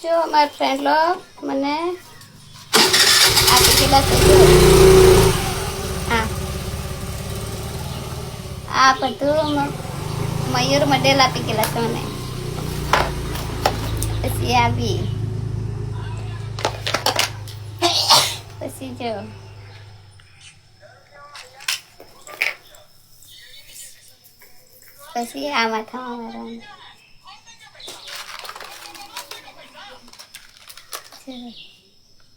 જો મારા friend log મને આપી ગયેલા છે આ બધું મયુર મોડેલ આપી ગયેલા છે મને પછી આવી પછી જો પછી આ માથામાં મારવાનું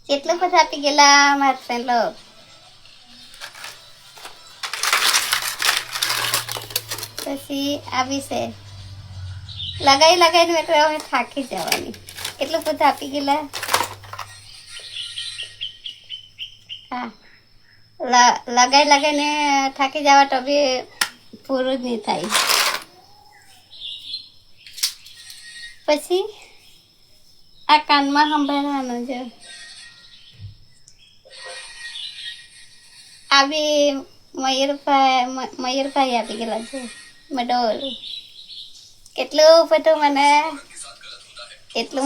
કેટલું બધું આપી ગયેલા મારા ફ્રેન્ડ લોગ પછી આવી છે લગાઈને મેં તો હવે થાકી જવાની કેટલું બધું આપી ગયેલા હા લગાઈને થાકી જવા તો બી પૂરું જ નહીં થાય પછી આ કાનમાં સંભાળવાનું છે આવી મયુરભાઈ આપી ગયેલા છે મડોલ કેટલું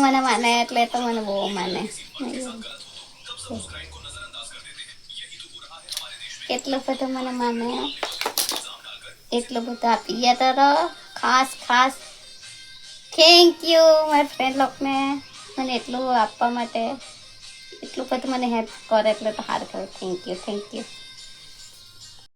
મને માને એટલે તો મને બહુ માને કેટલું બધું મને માને એટલું બધું આપી ગયા તો ખાસ થેન્ક યુ મારા ફ્રેન્ડ લોકોને મને એટલું આપવા માટે એટલું બધું મને હેલ્પ કરે એટલે તો સારું થયું થેન્ક યુ